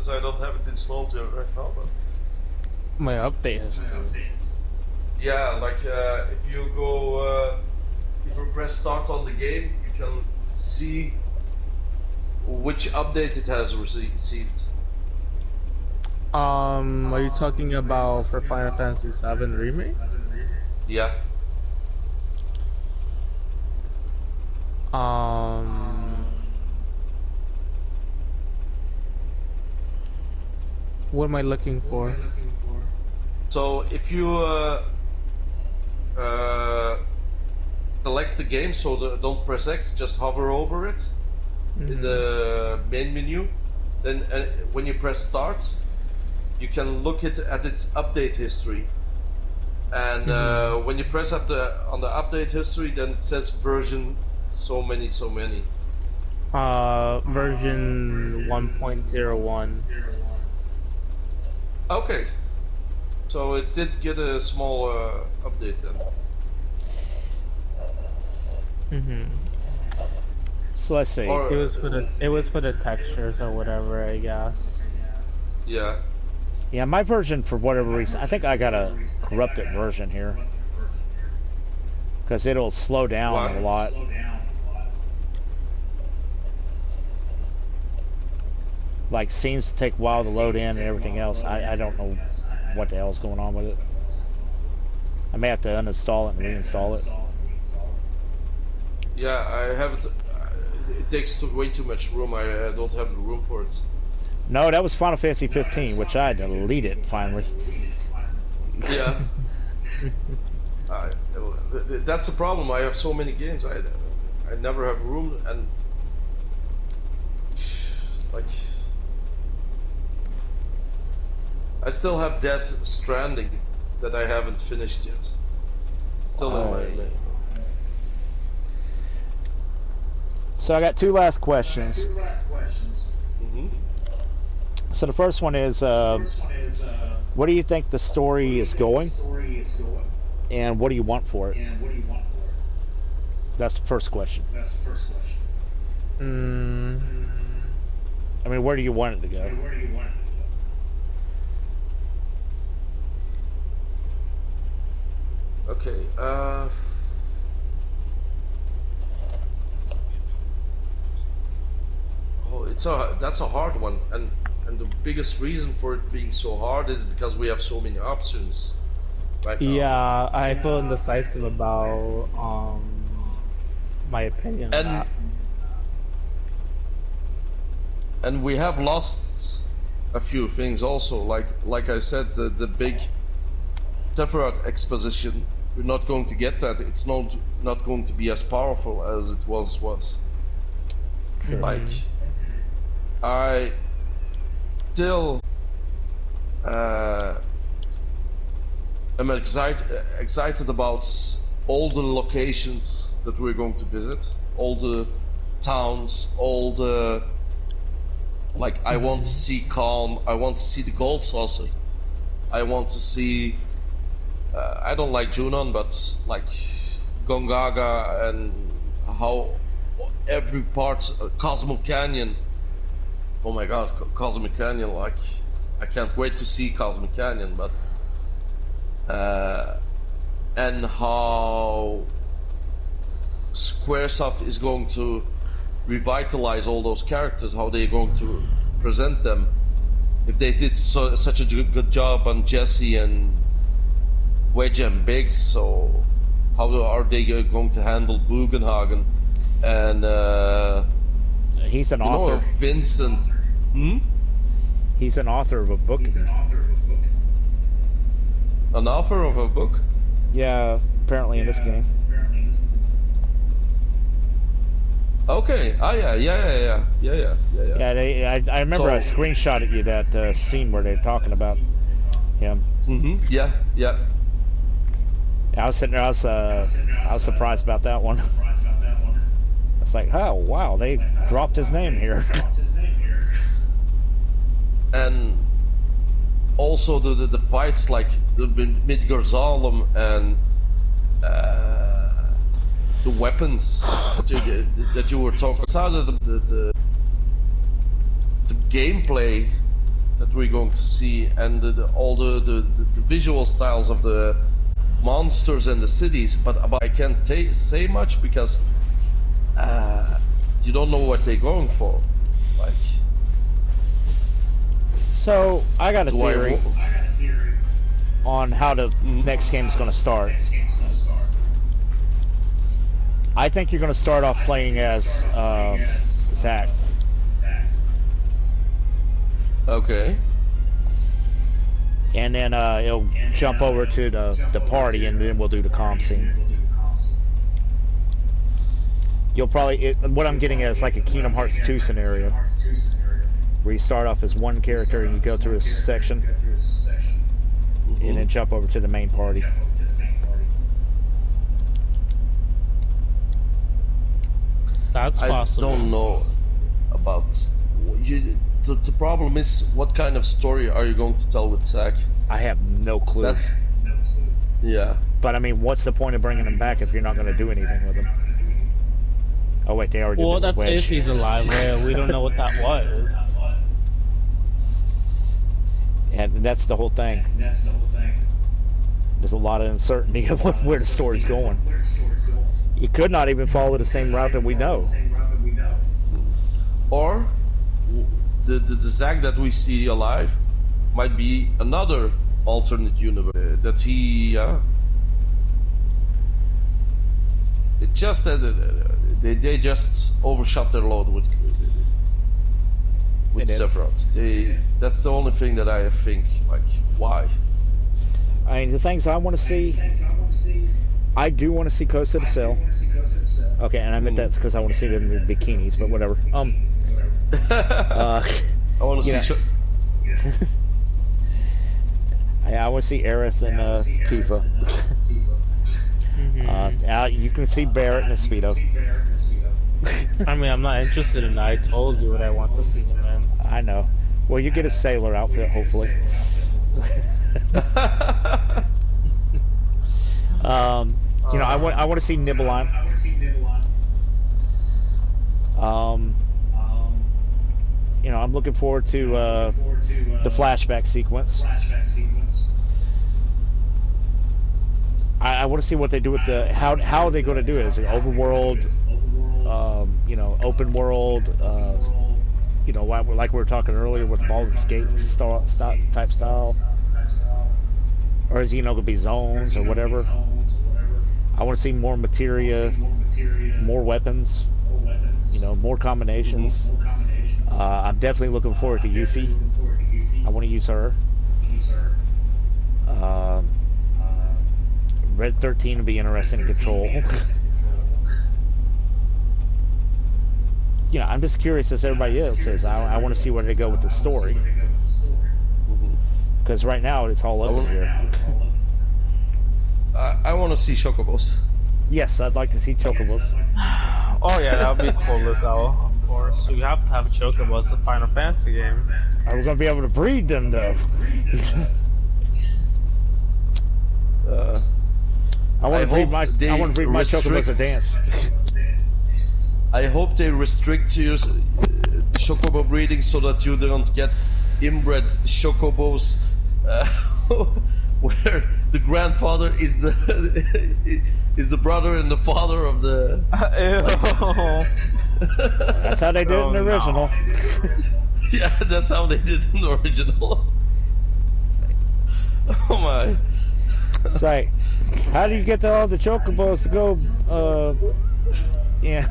because I don't have it installed yet right now. But my update has to. Yeah, like if you go, if you press start on the game, you can see which update it has received. Are you talking about for Final Fantasy VII Remake? Yeah. What am I looking for? So if you select the game, so don't press X, just hover over it in the main menu. Then when you press start, you can look at its update history. And when you press on the update history, then it says version so many. Version 1.01. Okay. So it did get a small update then. So let's see. Or, it was for the textures or whatever, I guess. Yeah. Yeah, my version, for whatever reason, I think I got a corrupted version here. Because it'll slow down a lot. Like, scenes take a while to load in and everything else. I don't know what the hell's going on with it. I may have to uninstall it and reinstall it. Yeah, I haven't. It takes way too much room. I don't have the room for it. No, that was Final Fantasy 15, which I deleted finally. Yeah. That's the problem. I have so many games. I never have room, and like I still have Death Stranding that I haven't finished yet. Still in my. So I got two last questions. So the first one is, what do you think the story is going? And what do you want for it? That's the first question. I mean, where do you want it to go? Okay, that's a hard one, and the biggest reason for it being so hard is because we have so many options right now. Yeah, I feel indecisive about my opinion on that. And we have lost a few things also, like I said, the big Sephiroth exposition. We're not going to get that. It's not going to be as powerful as it once was. Like, I still am excited about all the locations that we're going to visit, all the towns, all the I want to see Calm, I want to see the Gold Saucer, I want to see I don't like Junon, but like Gongaga and how every part, Cosmic Canyon. Oh my God, Cosmic Canyon! Like, I can't wait to see Cosmic Canyon. But and how Squaresoft is going to revitalize all those characters, how they're going to present them. If they did such a good job on Jesse and Wedge and Biggs, so how are they going to handle Bugenhagen and he's an author. Vincent. He's an author of a book. An author of a book? Yeah, apparently in this game. Okay. Oh yeah. Yeah, I remember I screenshotted you that scene where they're talking about him. Yeah. I was sitting there. I was surprised about that one. It's like, oh wow, they dropped his name here. And also the fights, like the Midgard-Zalem and the weapons that you were talking about. The gameplay that we're going to see, and all the visual styles of the monsters and the cities, but I can't say much because you don't know what they're going for. Like, so I got a theory on how the next game is going to start. I think you're going to start off playing as Zach. Okay. And then it'll jump over to the party, and then we'll do the comm scene. You'll probably, what I'm getting at is like a Kingdom Hearts 2 scenario, where you start off as one character and you go through a section, and then jump over to the main party. That's possible. I don't know about you. The problem is, what kind of story are you going to tell with Zack? I have no clue. Yeah. But I mean, what's the point of bringing him back if you're not going to do anything with him? Oh wait, they already did. Well, that's Wedge. if he's alive. Right? We don't know what that was. And that's the whole thing. There's a lot of uncertainty of where the story's going. You could not even follow the same route that we know. Or the Zack that we see alive might be another alternate universe that he. It just they just overshot their load with Sephiroth. That's the only thing that I think. Like, why? I mean, the things I want to see. I do want to see Coast of the Cell. Okay, and I meant that's because I want to see them in bikinis, but whatever. I want to see. I want to see Aerith and Tifa. You can see Barrett and a Speedo. I mean, I'm not interested in that. I told you what I want to see him in. I know. Well, you get a sailor outfit, hopefully. You know, I want to see Nibelheim. You know, I'm looking forward to the flashback sequence. I want to see what they do with the how are they going to do it? Is it overworld? You know, open world. You know, like we were talking earlier with the Baldur's Gate type style, or is it, you know, going to be zones or whatever? I want to see more materia, more weapons. You know, more combinations. I'm definitely looking forward to Yuffie. I want to use her. Red 13 would be interesting to control. You know, I'm just curious as everybody else is. I want to see where they go with the story. Because right now it's all over here. I want to see Chocobos. Yes, I'd like to see Chocobos. Oh yeah, that would be cool as hell. Of course, we have to have Chocobos. It's a Final Fantasy game. Are we going to be able to breed them though? I want to breed my Chocobos to dance. I hope they restrict your Chocobo breeding so that you don't get inbred Chocobos, where the grandfather is the brother and the father of the. That's how they did it in the original. No. Yeah, that's how they did it in the original. Oh my. It's like, how do you get all the Chocobos to go? Yeah.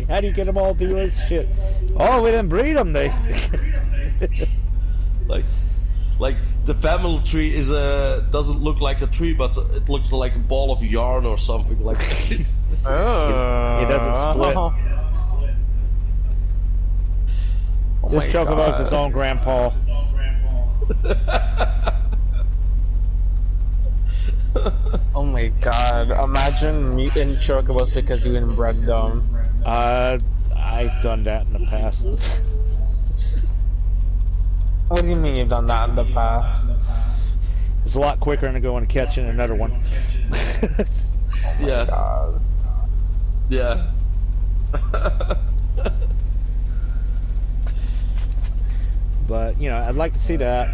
How do you get them all to do this shit? Oh, we didn't breed them, they. like the family tree is doesn't look like a tree, but it looks like a ball of yarn or something. Like it's. It doesn't split. This Chocobo's his own grandpa. Oh my god! Imagine meeting Chocobos because you inbred them. I've done that in the past. What do you mean you've done that in the past? It's a lot quicker than going and catching another one. Yeah. God. Yeah. But you know, I'd like to see that.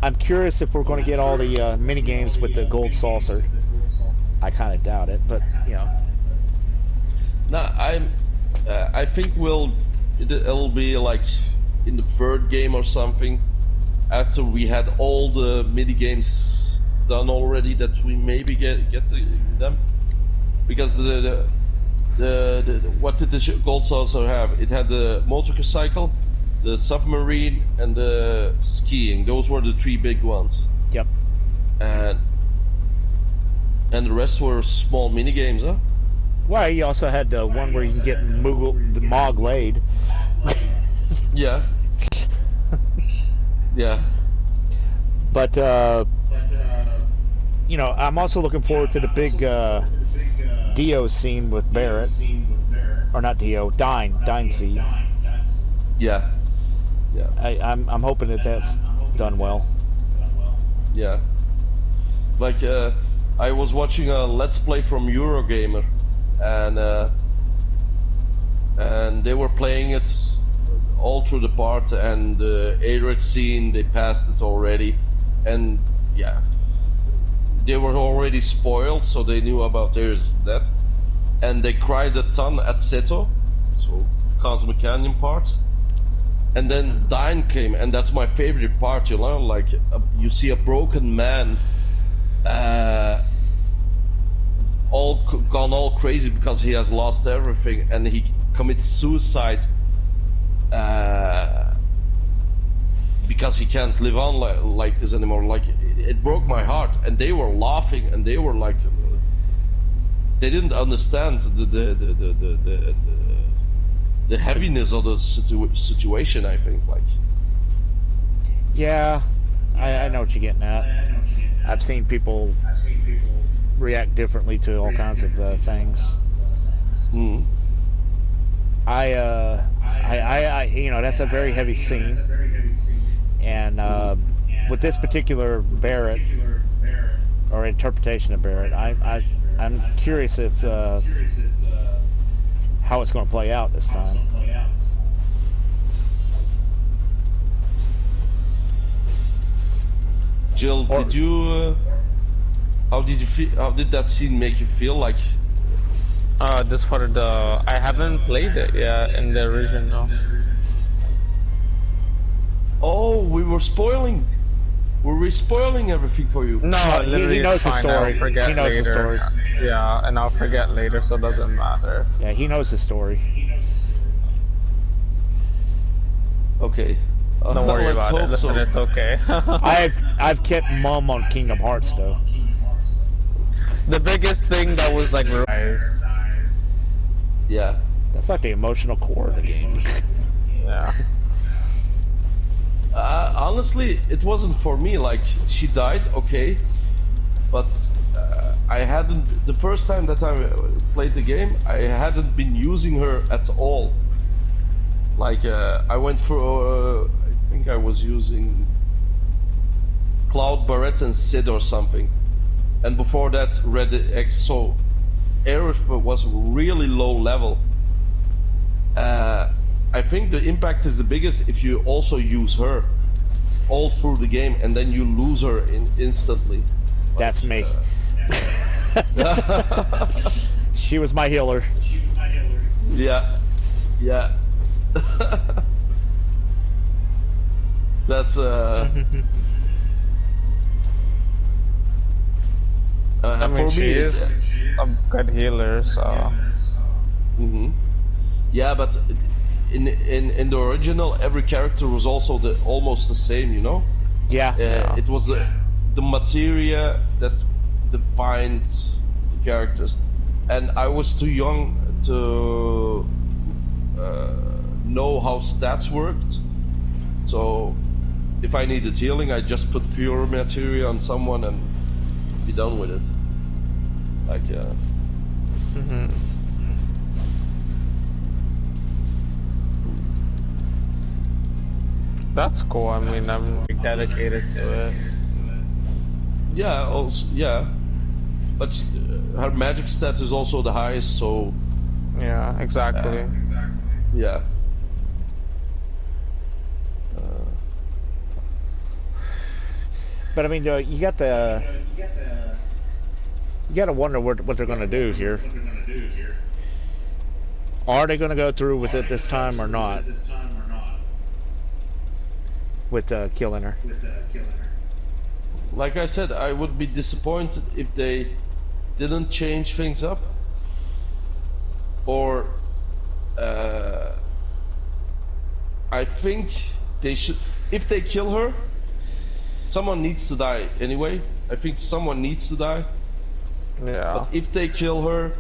I'm curious if we're going to get all the mini games with the gold saucer. I kind of doubt it, but you know. No, I think it'll be like in the third game or something, after we had all the mini games done already, that we maybe get them, because what did the gold saucer have? It had the motorcycle, the submarine, and the skiing. Those were the three big ones. Yep. And the rest were small mini games, huh? Well, you also had the one where you can get the Mog laid. Yeah. Yeah. But you know, I'm also looking forward to the big Dio scene with Barrett, or not Dio, Dine scene. Yeah. Yeah. I'm hoping that that's done well. Yeah. Like I was watching a Let's Play from Eurogamer, and they were playing it all through the part, and the Eric scene, they passed it already, and yeah, they were already spoiled, so they knew about there's that, and they cried a ton at Seto, so Cosmic Canyon part, and then Dine came, and that's my favorite part, you know, like you see a broken man gone all crazy because he has lost everything, and he commits suicide because he can't live on like this anymore. Like it broke my heart, and they were laughing, and they were like, they didn't understand the heaviness of the situation. I think, like, yeah, I know what you're getting at. I've seen people react differently to all kinds of things. Mm. I you know, that's a very heavy scene, and with this particular Barrett, or interpretation of Barrett, I'm curious if how it's going to play out this time. Jill, did you? How did you feel? How did that scene make you feel? Like, this for the I haven't played it yet in the original. oh, we were spoiling. Were we spoiling everything for you? No, literally he knows it's the fine. story. I'll forget He knows later. the story. Yeah, and I'll forget later, so it doesn't matter. Yeah, he knows the story. Okay. Don't worry let's about it. hope Listen, so. it's okay. I've kept mum on Kingdom Hearts though. The biggest thing that was like, Yeah. That's like the emotional core of the game. yeah. Honestly, it wasn't for me. Like, she died, okay, but I hadn't. The first time that I played the game, I hadn't been using her at all. Like, I went for. I think I was using Cloud, Barrett, and Sid or something, and before that, Red X. So, Aerith was really low level. I think the impact is the biggest if you also use her all through the game, and then you lose her instantly. That's me. She was my healer. Yeah, yeah. That's I mean, for she me, is a good healer, so. Yeah, but in the original, every character was also almost the same, you know. Yeah. It was the materia that defined the characters, and I was too young to know how stats worked. So if I needed healing, I just put pure materia on someone and be done with it. Like, That's cool. I mean, I'm dedicated to it. yeah, also, yeah, but her magic stat is also the highest, so Yeah, exactly. yeah. But I mean, you got to wonder what they're going to do here. Are they going to go through with it this time or not? With killing her. Like I said, I would be disappointed if they didn't change things up, or I think they should. If they kill her, someone needs to die anyway. I think someone needs to die. Yeah. But if they kill her,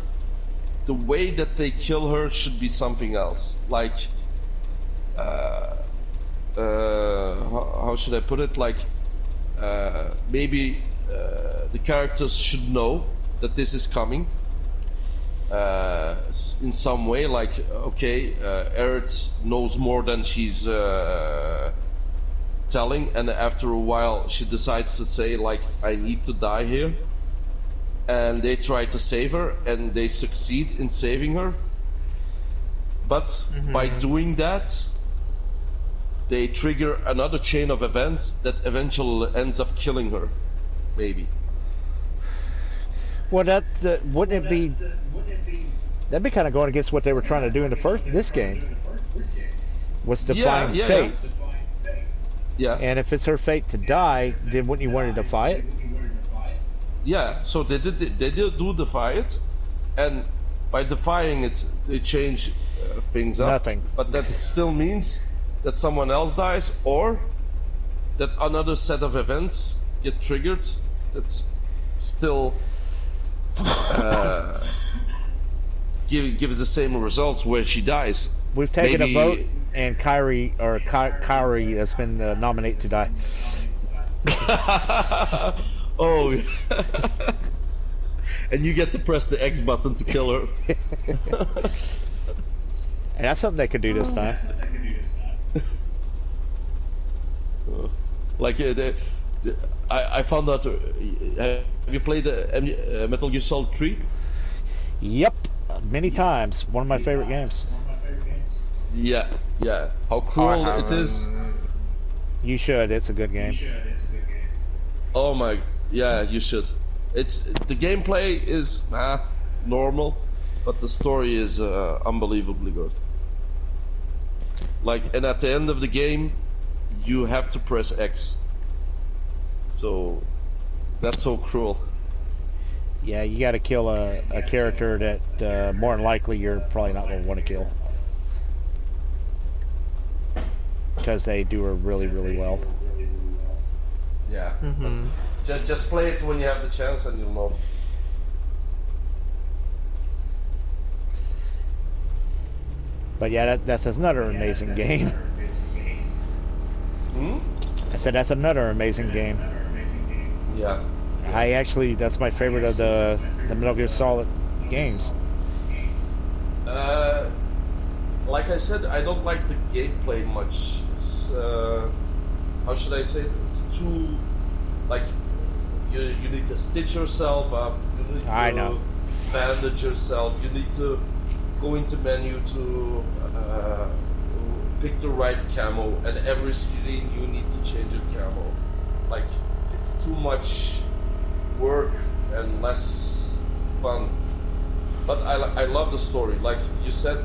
the way that they kill her should be something else. Like, how should I put it? Like, maybe the characters should know that this is coming in some way. Like, okay, Aerith knows more than she's telling, and after a while she decides to say, like, I need to die here. And they try to save her, and they succeed in saving her. But by doing that, they trigger another chain of events that eventually ends up killing her, maybe. Well, wouldn't it be? That'd be kind of going against what they were trying to do in this game. Was defying fate. Yeah. And if it's her fate to die, then wouldn't you want to defy it? Yeah, so they did do defy it, and by defying it, they change things up. Nothing. But that still means that someone else dies, or that another set of events get triggered that's still gives the same results where she dies. We've taken a vote, and Kyrie has been nominated to die. Oh, and you get to press the X button to kill her. And that's something they could do this time. Like, I found out. Have you played Metal Gear Solid 3? Yep, many times. One of my favorite games. Yeah, yeah. How cruel it is. You should. It's a good game. Oh my. Yeah, you should. The gameplay is normal, but the story is unbelievably good. Like, and at the end of the game, you have to press X. So that's so cruel. Yeah, you got to kill a character that more than likely you're probably not going to want to kill, because they do her really, really well. Yeah. Just play it when you have the chance, and you'll know. But yeah, that's another amazing game. I said that's another amazing game. Yeah. That's my favorite of the Metal Gear Solid games. Like I said, I don't like the gameplay much. It's how should I say it? It's too, like, you need to stitch yourself up. You need to bandage yourself. You need to go into menu to pick the right camo, and every screen you need to change your camo. Like, it's too much work and less fun. But I love the story. Like you said,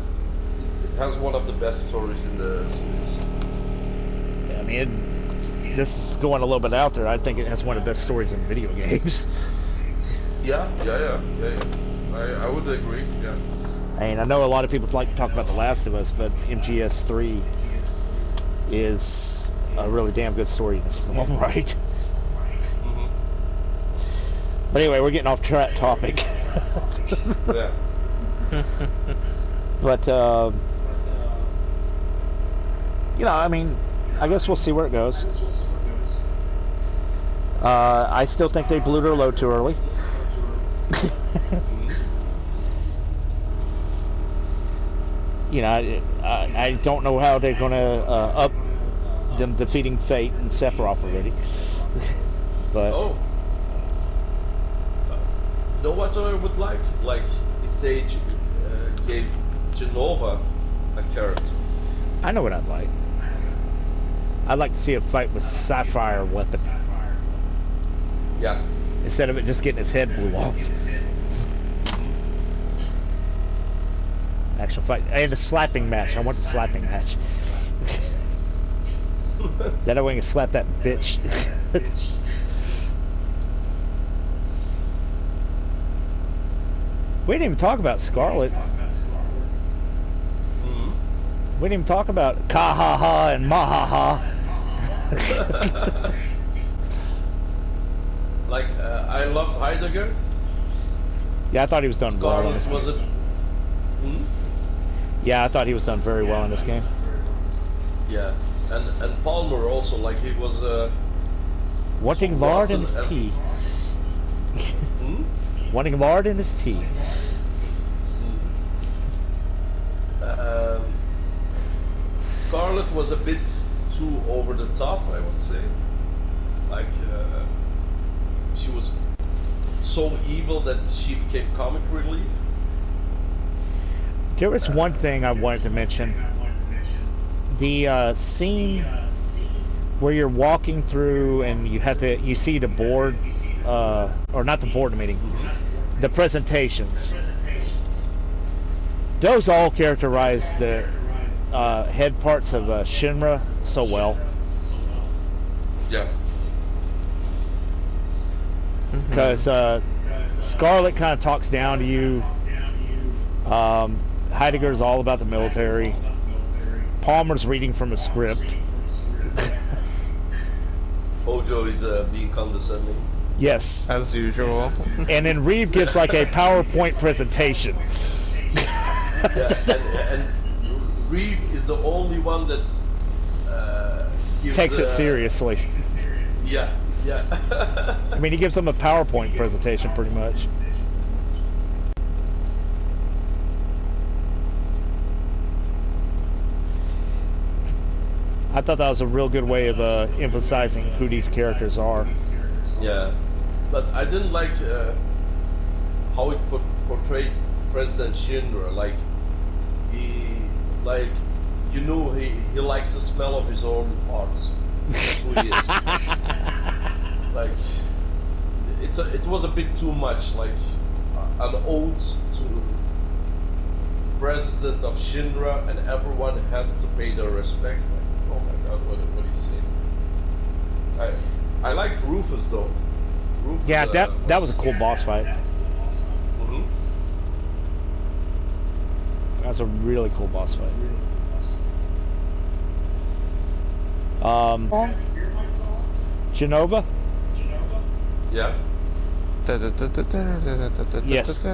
it has one of the best stories in the series. I mean, this is going a little bit out there. I think it has one of the best stories in video games. Yeah. I would agree. Yeah. I mean, I know a lot of people like to talk about The Last of Us, but MGS3 is a really damn good story in its own right. But anyway, we're getting off topic. Yeah. But you know, I mean, I guess we'll see where it goes. I still think they blew their load too early. You know, I don't know how they're going to up them defeating Fate and Sephiroth already. But know what I would like? Like, if they gave Genova a character. I know what I'd like. I'd like to see a fight with Sapphire weapon. Yeah. Instead of it just getting his head blew off. Actual fight. And a slapping match. I want the slapping match. That way I can slap that bitch. We didn't even talk about Scarlet. We didn't even talk about Kahaha and Mahaha. Like, I loved Heidegger. Yeah, I thought he was done well in this game. Was it? Yeah, I thought he was done very well in this game. Yeah, and Palmer also, like, he was wanting lard in his tea. Wanting lard in his tea. Scarlet was a bit too over the top, I would say. Like, she was so evil that she became comic relief. There was one thing I wanted to mention. The scene where you're walking through and you see the board, or not the board meeting, the presentations. Those all characterize the head parts of Shinra so well. Yeah. Because Scarlet kind of talks down to you. Heidegger's all about the military. Palmer's reading from a script. Ojo is being condescending. Yes. As usual. And then Reeve gives like a PowerPoint presentation. Yeah, and Reeve is the only one that's takes it seriously. Yeah, yeah. I mean, he gives them a PowerPoint presentation pretty much. I thought that was a real good way of emphasizing who these characters are. Yeah, but I didn't like how it portrayed President Shinra. Like, you know, he likes the smell of his own farts. That's who he is. Like, it was a bit too much. Like, an ode to President of Shinra, and everyone has to pay their respects. Like, oh my God, what he's saying. I liked Rufus though. Rufus, yeah, that was a cool boss fight. That was a really cool boss fight. Genova? Yeah. Yes.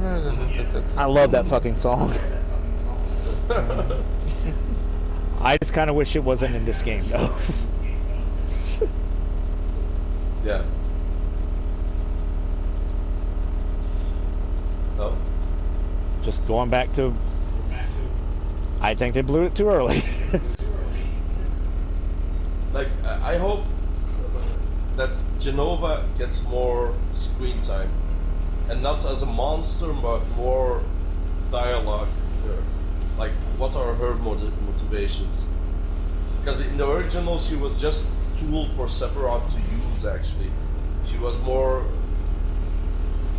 I love that fucking song. I just kind of wish it wasn't in this game, though. Yeah. Oh. Just going back to... I think they blew it too early. Like, I hope that Genova gets more screen time. And not as a monster, but more dialogue. Like, what are her motivations? Because in the original, she was just a tool for Sephiroth to use, actually. She was more...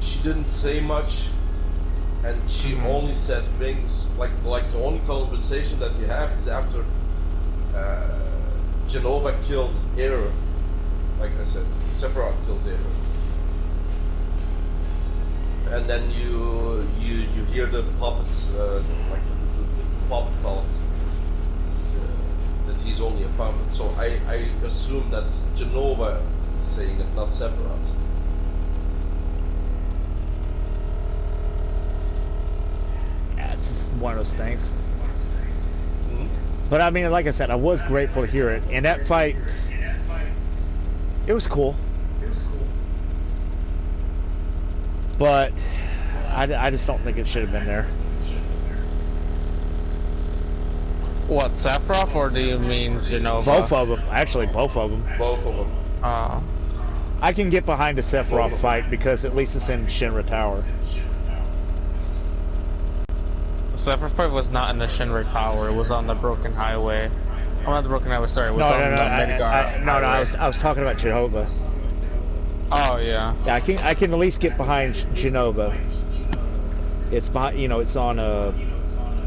She didn't say much, and she only said things, like the only conversation that you have is after Genova kills Aerith. Like I said, Sephiroth kills Aerith. And then you hear the puppets, like the puppet talk, that he's only a puppet. So I assume that's Genova saying it, not Sephiroth. Yeah, it's just one of those things. But I mean, like I said, I was grateful to hear it. And that fight, it was cool. But I just don't think it should have been there. What, Sephiroth, or do you mean Genova? Both of them. Actually, both of them. Both of them. I can get behind the Sephiroth fight because at least it's in Shinra Tower. The Sephiroth fight was not in the Shinra Tower. It was on the Broken Highway. Oh, not the Broken Highway. Sorry, it was on the Midgar. I was talking about Jehovah. Oh yeah. Yeah, I can at least get behind Genova. It's behind, you know, it's on the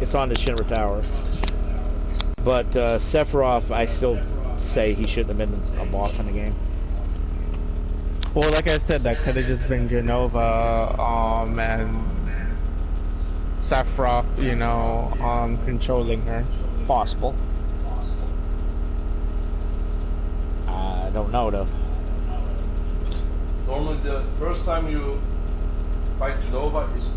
Shinra Tower. But Sephiroth, I still say he shouldn't have been a boss in the game. Well, like I said, that could have just been Genova, and Sephiroth, you know, controlling her. Possible. I don't know though. Normally, the first time you fight Genova is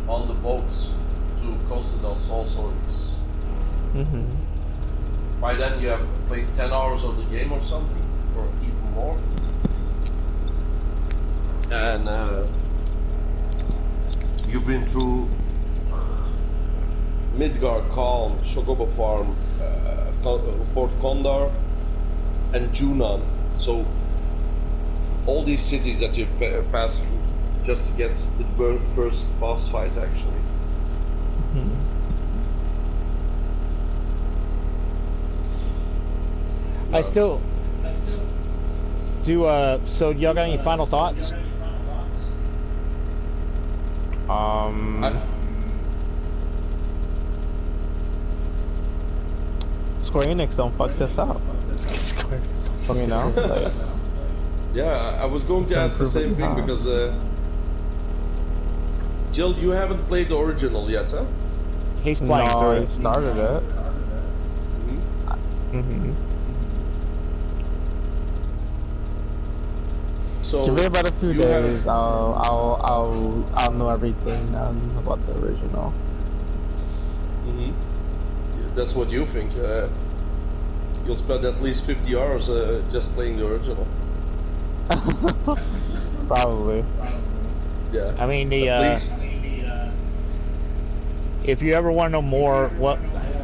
on the boats to Costa del Sol, so it's. By then you have played 10 hours of the game or something, or even more. And you've been through Midgar, Calm, Chocobo Farm, Fort Condor, and Junan. So all these cities that you've passed through just to get to the first boss fight, actually. I still do. So y'all got any final thoughts? Square Enix, don't fuck this up. You know? Like, yeah, I was going to ask the same thing because Jill, you haven't played the original yet, huh? He's playing through it. He started it. So give me about a few days. I'll know everything about the original. Yeah, that's what you think. You'll spend at least 50 hours just playing the original. Probably. Yeah. I mean, at least. If you ever want to know more, well,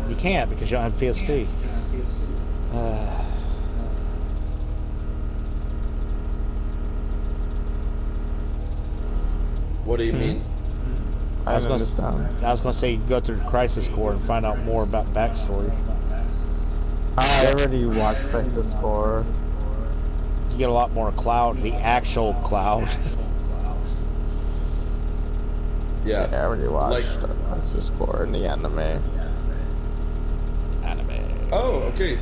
you can't because you don't have PSP. What do you mean? I was going to say you go through Crisis Core and find out more about backstory. I already watched Crisis Core. You get a lot more Cloud, the actual Cloud. Yeah, I already watched Crisis Core in the anime. Oh, okay.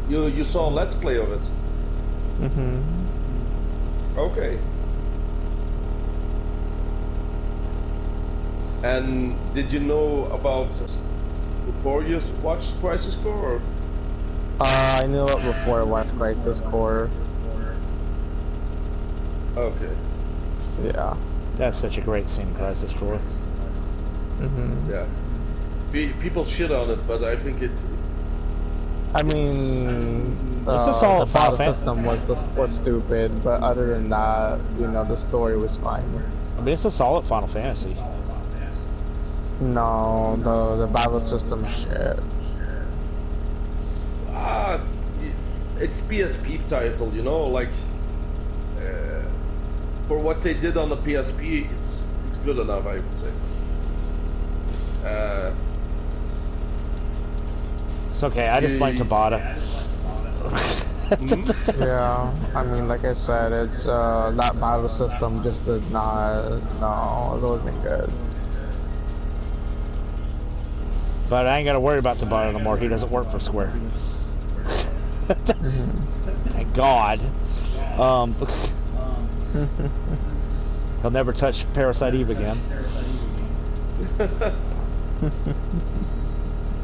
You saw a Let's Play of it. Okay. And did you know about before you watched Crisis Core? Or? I knew it before I watched Crisis Core. Okay. Yeah. That's such a great scene in Crisis Core. Yeah. People shit on it, but I think it's. I mean, it's a solid the battle system was stupid, but other than that, you know, the story was fine. I mean, it's a solid Final Fantasy. No, the battle system shit. It's PSP title, you know, like for what they did on the PSP, it's good enough, I would say. It's okay. I just blame Tabata. Yeah, I mean, like I said, it's that battle system just did not. No, it wasn't good. But I ain't gotta worry about Tabata no more. He doesn't work for Square. Thank God. He'll never touch Parasite Eve again.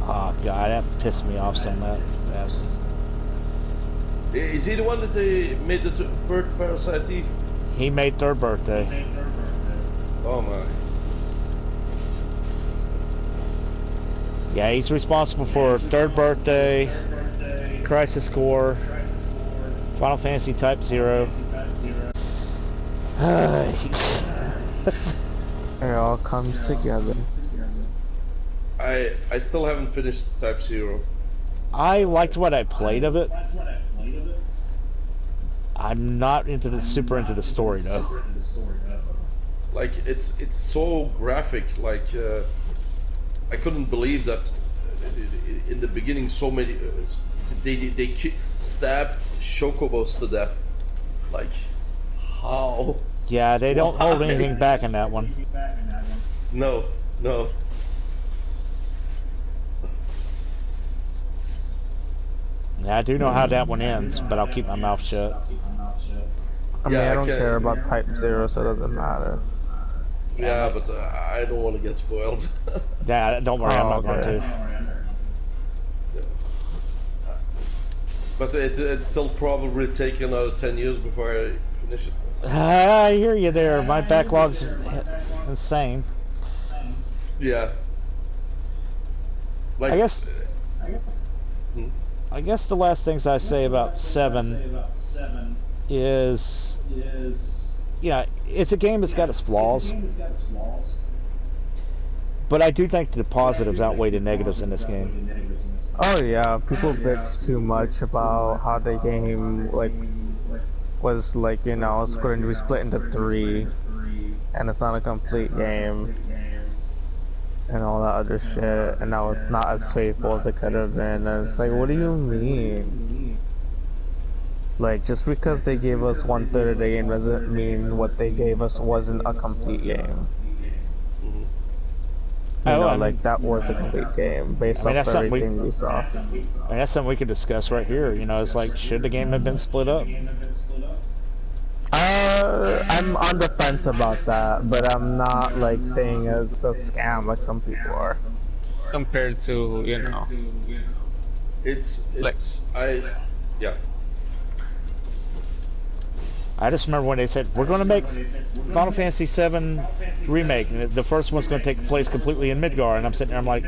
Oh God, that pissed me off so much. Is he the one that they made the third Parasite Eve? He made Third Birthday. Oh my. Yeah, he's responsible for Third Birthday, Crisis Core, Final Fantasy Type 0. It all comes together. I still haven't finished Type 0. I liked what I played of it. I'm not super into the story though. Like it's so graphic. Like I couldn't believe that in the beginning so many they stabbed chocobos to death. Like How? Yeah, they don't hold anything back in that one. No, no. Yeah, I do know how that one ends, but I'll keep my mouth shut. I mean, I don't care about Type 0, so it doesn't matter. Yeah, but I don't want to get spoiled. Yeah, don't worry, I'm not going to. Yeah. But it'll probably take another 10 years before I finish it. I hear you there. My backlog's insane. Yeah. Like, I guess the last things I say about 7 is, yeah, it's a game that's got its flaws. But I do think the positives outweigh the negatives in this game. Oh yeah, people bitch too much about how the game was like, you know, it's going to be split into 3 and it's not a complete game and all that other shit, and now it's not as faithful as it could have been, and it's like, what do you mean? Like, just because they gave us 1/3 of the game doesn't mean what they gave us wasn't a complete game. You know, like, that was a complete game based off everything we saw. I mean, that's something we could discuss right here. You know, it's like, should the game have been split up? I'm on the fence about that, but I'm not like saying it's a scam like some people are. Compared to, you know, it's yeah. I just remember when they said, we're going to make Final Fantasy VII Remake, and the first one's going to take place completely in Midgar, and I'm sitting there, I'm like,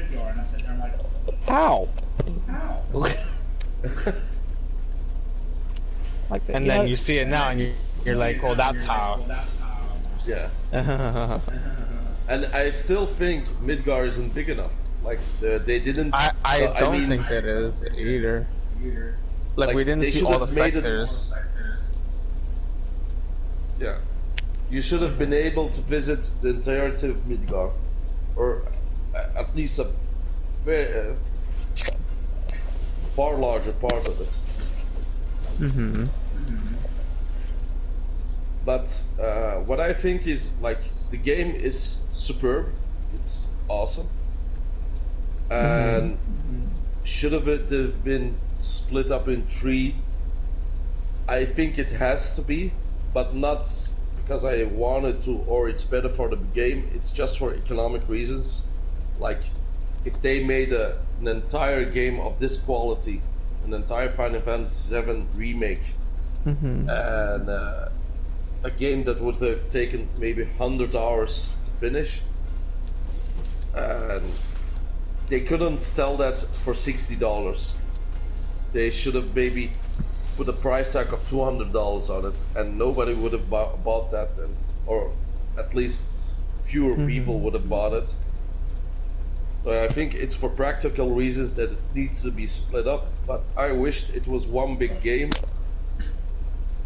how? Like, and then you see it now, and you're like, oh, that's how. Yeah. And I still think Midgar isn't big enough. Like, they didn't... I don't think it is, either. Like we didn't see all the sectors. Yeah. You should have been able to visit the entirety of Midgar. Or at least a very, far larger part of it. Mm-hmm. But what I think is, like, the game is superb. It's awesome. And should have it been split up in 3? I think it has to be, but not because I wanted to or it's better for the game. It's just for economic reasons. Like, if they made an entire game of this quality, an entire Final Fantasy VII Remake, and a game that would have taken maybe 100 hours to finish, and they couldn't sell that for $60. They should have maybe put a price tag of $200 on it, and nobody would have bought that, or at least fewer people would have bought it. So I think it's for practical reasons that it needs to be split up, but I wished it was one big game,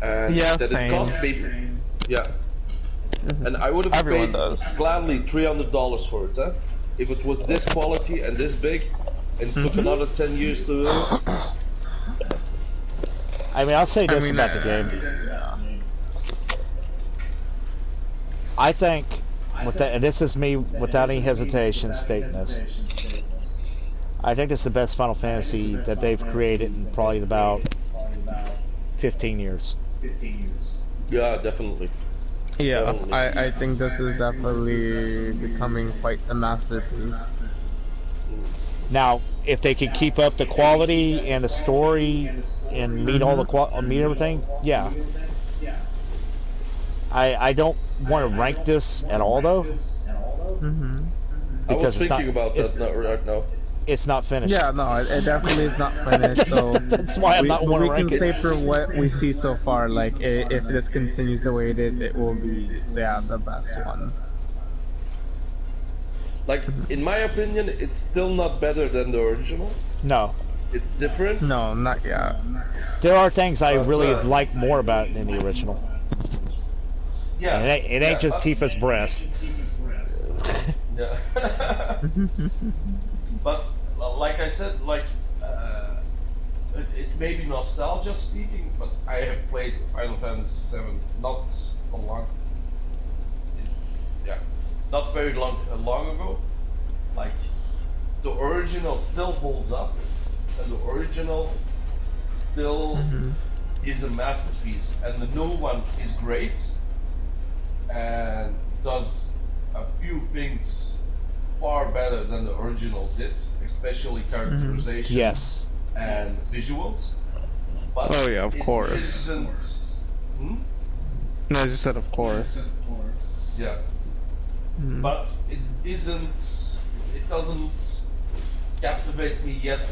and that it cost maybe, and I would have paid gladly $300 for it, if it was this quality and this big, and took another 10 years to do it. I mean, I'll say this about the game. I think, and this is me without any hesitation stating this, I think it's the best Final Fantasy that they've created in probably about 15 years. Yeah, definitely. Yeah, I think this is definitely becoming quite a masterpiece. Now, if they could keep up the quality and the story and meet all the meet everything, yeah. I don't want to rank this at all, though. I was thinking about that right now. It's not finished. Yeah, no, it definitely is not finished. So that's why I'm not want to rank it. We can say for what we see so far, like if this continues the way it is, it will be the best one. Like, in my opinion, it's still not better than the original. No. It's different. No, not yet. There are things I really like more about it than the original. Yeah. And it ain't just Tifa's breast. Yeah. But like I said, like it may be nostalgia speaking, but I have played Final Fantasy VII not not very long ago, like the original still holds up, and the original still is a masterpiece, and the new one is great and does a few things far better than the original did, especially characterization and visuals. But oh yeah, of course. Isn't, No, I just said of course. Yeah. But it isn't. It doesn't captivate me yet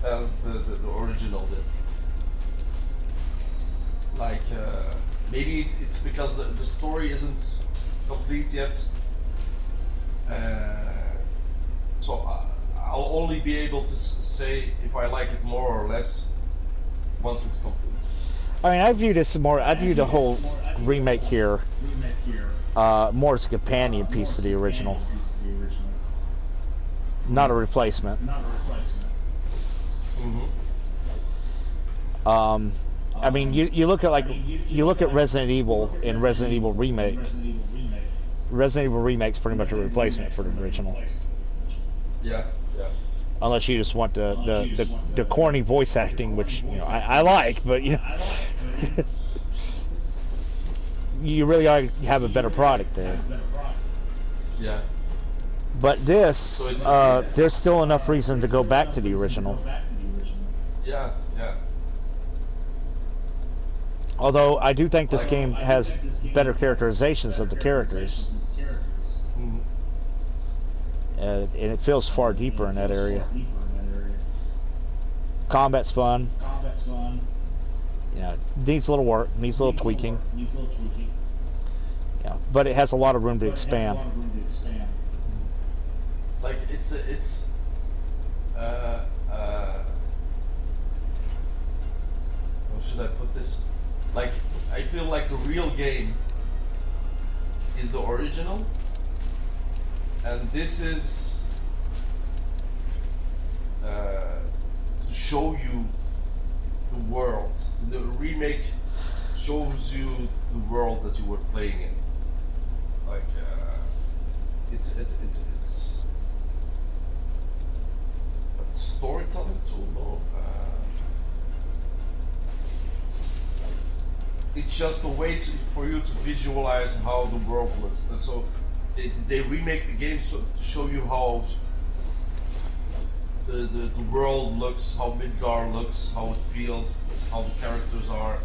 as the original did. Like maybe it's because the story isn't complete yet. So I'll only be able to say if I like it more or less once it's complete. I mean, I view this more. I view the whole remake here more as a companion piece to the original, not a replacement. I mean, you look at Resident Evil and Resident Evil Remake. Resident Evil Remake's pretty much a replacement for the original. Yeah. Unless you just want the corny voice acting, which I like, but you really ought to have a better product there. Yeah. But this, there's still enough reason to go back to the original. Yeah. Although I do think this game has better characterizations of the characters. And it feels far deeper in that area. Combat's fun. Yeah, needs a little work, needs a little tweaking. Yeah, but it has a lot of room to expand. Like how should I put this? Like I feel like the real game is the original. And this is to show you the world. The remake shows you the world that you were playing in. Like it's a storytelling tool. No, it's just a way for you to visualize how the world looks. And so they remake the game to show you how the world looks, how Midgar looks, how it feels, how the characters are,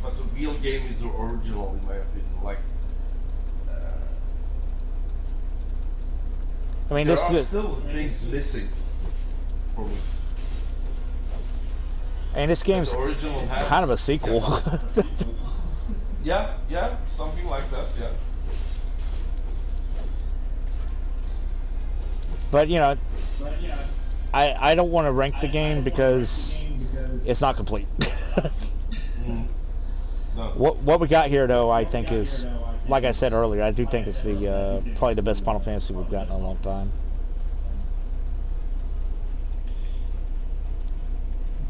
but the real game is the original, in my opinion. Like, I mean, there are still things missing for me. And this game's kind of a sequel. Yeah, something like that. Yeah. But I don't want to rank the game because it's not complete. No. What we got here, though, I think is, like I said earlier, I do think it's the probably the best Final Fantasy we've gotten in a long time.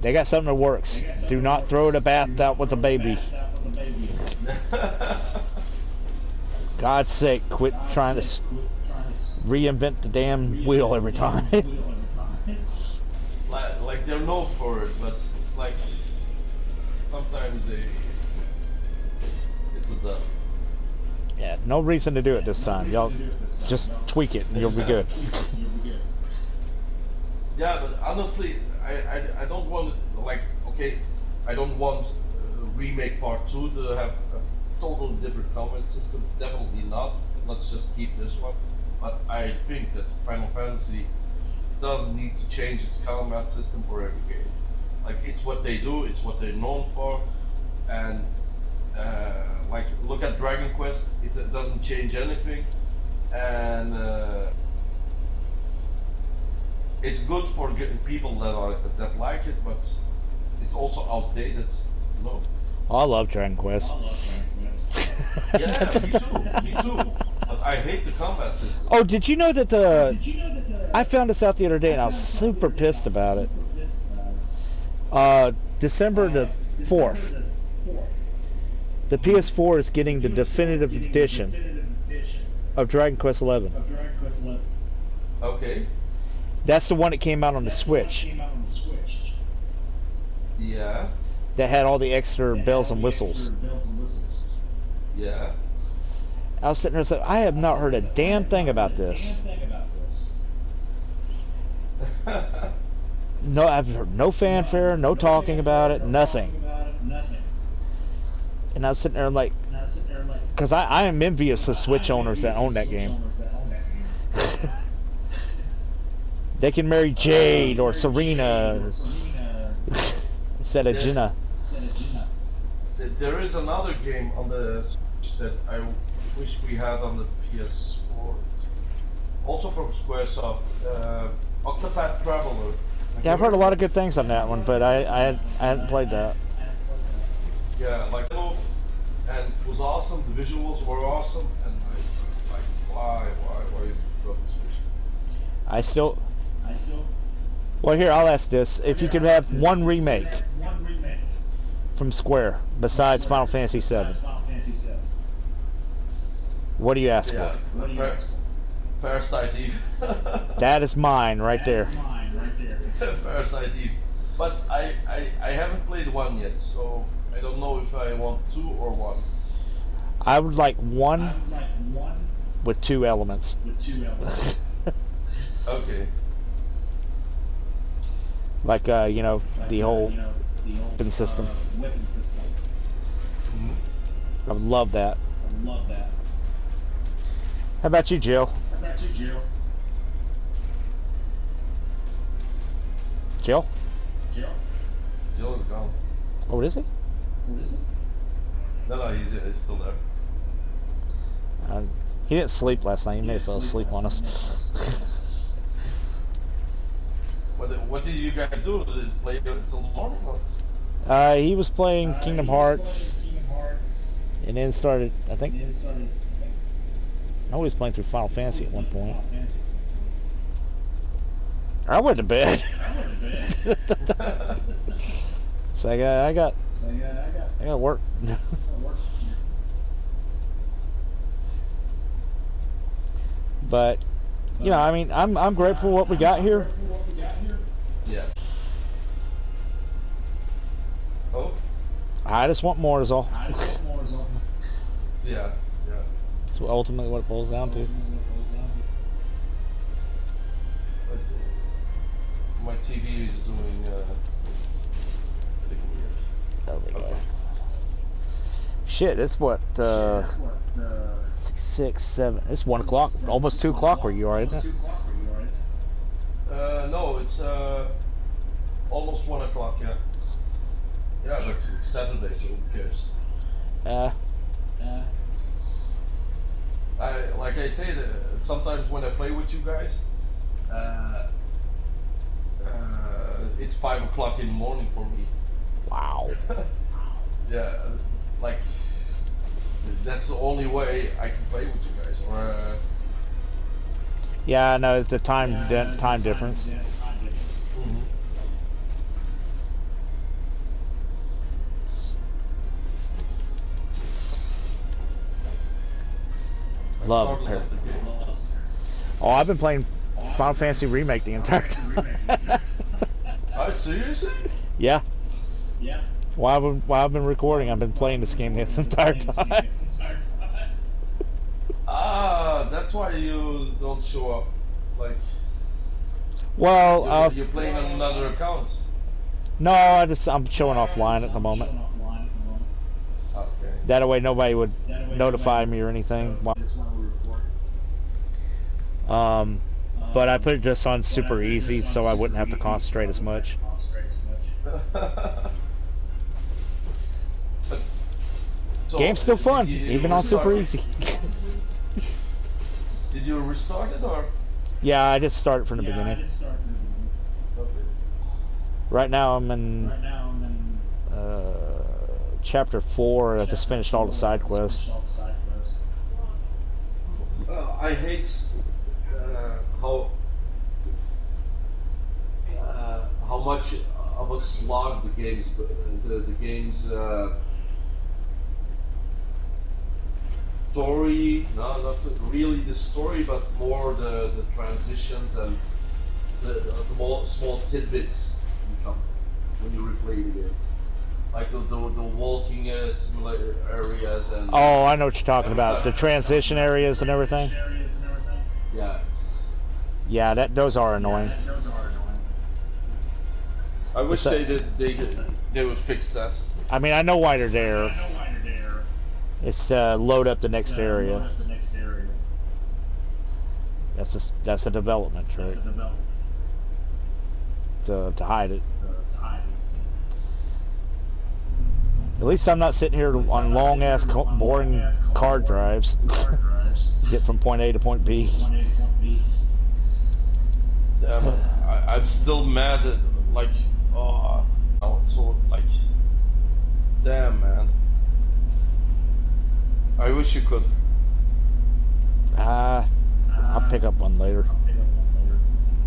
They got something that works. Do not throw the bath out with the baby. God's sake, quit trying to reinvent the damn wheel every time. like they're known for it, but it's like sometimes it's a dub. Yeah, no reason to do it this time. Y'all just tweak it and you'll be good. Yeah, but honestly, I don't want it, like, okay, I don't want Remake Part 2 to have a totally different combat system. Definitely not. Let's just keep this one. But I think that Final Fantasy does need to change its combat system for every game. Like, it's what they do, it's what they're known for, and like, look at Dragon Quest, it doesn't change anything, and it's good for people that like it, but it's also outdated, you know? I love Dragon Quest. Yeah, me too. But I hate the combat system. Oh, did you know that I found this out the other day and I was super pissed about it. December the 4th. the PS4 is getting the definitive edition of Dragon Quest XI. Okay. That's the one that came out on the Switch. Yeah. That had all the extra bells and whistles. Yeah. I was sitting there and said, I have not heard a damn thing about this. No, I've heard no fanfare, no talking about it, nothing. And I was sitting there like, because I am envious of Switch owners that own that game. They can marry Jade or Serena instead of Jenna. There is another game on the Switch that I wish we had on the PS4. It's also from Squaresoft, Octopath Traveler. Yeah, I've heard a lot of good things on that one, but I hadn't played that. Yeah, like, and it was awesome. The visuals were awesome, and why is it on the Switch? I still. Well, here, I'll ask this: if you could have one remake from Square besides Final Fantasy VII, what do you ask for? Parasite Eve. That is mine right there. Parasite Eve. But I haven't played one yet, so I don't know if I want 2 or 1. I would like one with 2 elements. Okay. Like you know, the whole weapon system. I would love that. How about you, Jill? Jill? Jill is gone. Oh, is he? No, he's still there. He didn't sleep last night. He may have fell asleep on us. What did you guys do? Did you play until the morning? Or? He was playing Kingdom Hearts, and then started. I think. No, he was playing through Final Fantasy at one point. I went to bed. So I got work. But you know, I mean, I'm grateful for what we got here. Yeah. Oh. I just want more is all. Yeah. That's ultimately what it boils down to. My TV is doing weird. Oh my God. Shit, it's what 6, 7. It's 1 o'clock, almost 2 o'clock where you are, isn't it? No, it's almost 1 o'clock. Yeah. Yeah, but it's Saturday, so who cares? Like I say, sometimes when I play with you guys, it's 5 o'clock in the morning for me. Wow. Yeah, like that's the only way I can play with you guys. Or yeah, I know the time difference. Mm-hmm. Love it. Oh, I've been playing Final Fantasy Remake the entire time. Oh, seriously? Yeah. While I've been recording, I've been playing this game the entire time. Ah, that's why you don't show up. Like, well, you're playing on another account. No, I'm showing offline at the moment. Okay. That way nobody would notify me or anything. But I put it just on super easy so I wouldn't have to concentrate as much. So, game's still fun, even on super easy. Did you restart it or? Yeah, I just started from the beginning. Okay. Right now I'm in chapter 4. I just finished all the side quests. I hate how much of a slog the games story, no, not really the story, but more the transitions and the small tidbits become when you replay the game. Like the walking simulator areas and... Oh, I know what you're talking about. The transition areas and everything. Yeah. Yeah, those are annoying. I wish they would fix that. I mean, I know why they're there. It's to load up the next area. That's a development, right? To hide it. At least I'm not sitting here on long-ass, boring card drives. Get from point A to point B. Damn, I'm still mad at, like, oh, it's so, like, damn, man. I wish you could. I'll pick up one later.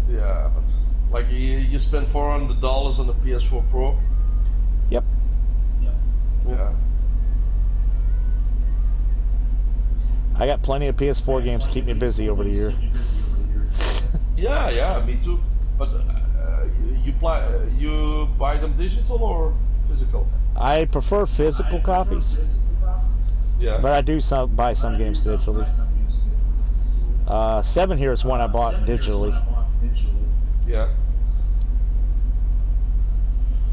Yeah, but, like, you spent $400 on the PS4 Pro? Yep. Yeah. I got plenty of PS4 games to keep me busy over the year. Yeah, me too. But you buy them digital or physical? I prefer physical copies. Yeah. But I do buy some games digitally. 7 here is one I bought digitally. Yeah.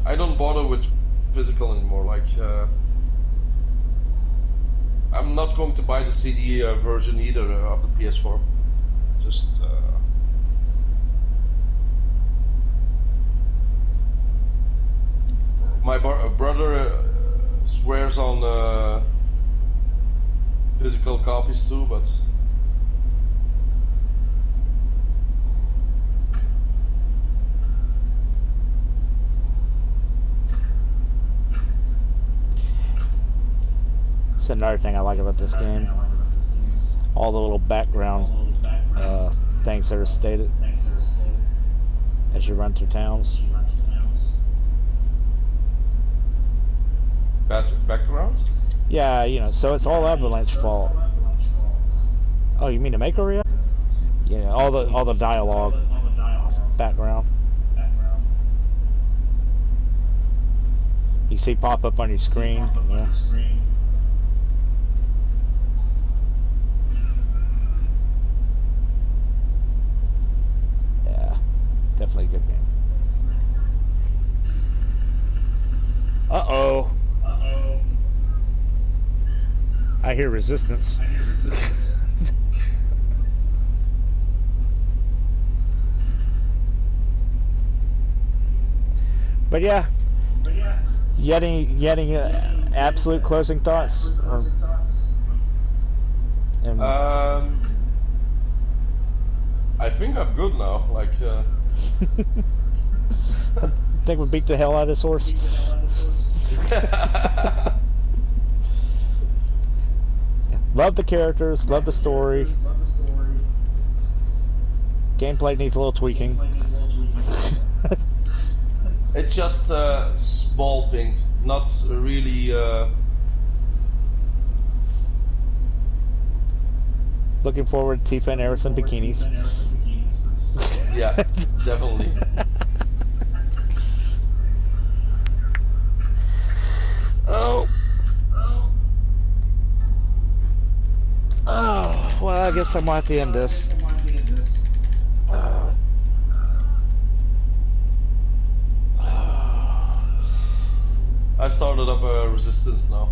I don't bother with physical anymore. Like, I'm not going to buy the CD version either of the PS4. Just. My brother swears on physical copies too, but that's another thing I like about this game. All the little background things that are stated as you run through towns. Backgrounds? Yeah, you know, so it's all Avalanche fault. Oh, you mean the maker area? Yeah, all the dialogue background. You see pop up on your screen. Yeah. Yeah, definitely a good game. Uh-oh. I hear resistance. But yeah, getting absolute closing thoughts. I think I'm good now. Like, I think we beat the hell out of this horse. Love the characters, love the story. Gameplay needs a little tweaking. It's just small things, not really. Looking forward to Tifa and Eris in bikinis. Yeah, definitely. Oh, well, I guess I might have to end this. I started up a resistance now.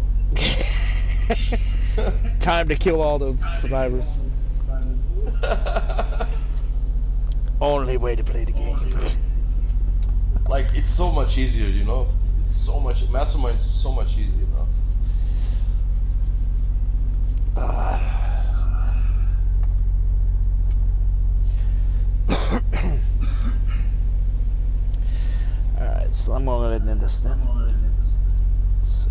Time to kill all the survivors. Only way to play the game. Like, it's so much easier, you know? It's so much. Masterminds is so much easier, you know? Alright, so I'm gonna end this then. Let's see.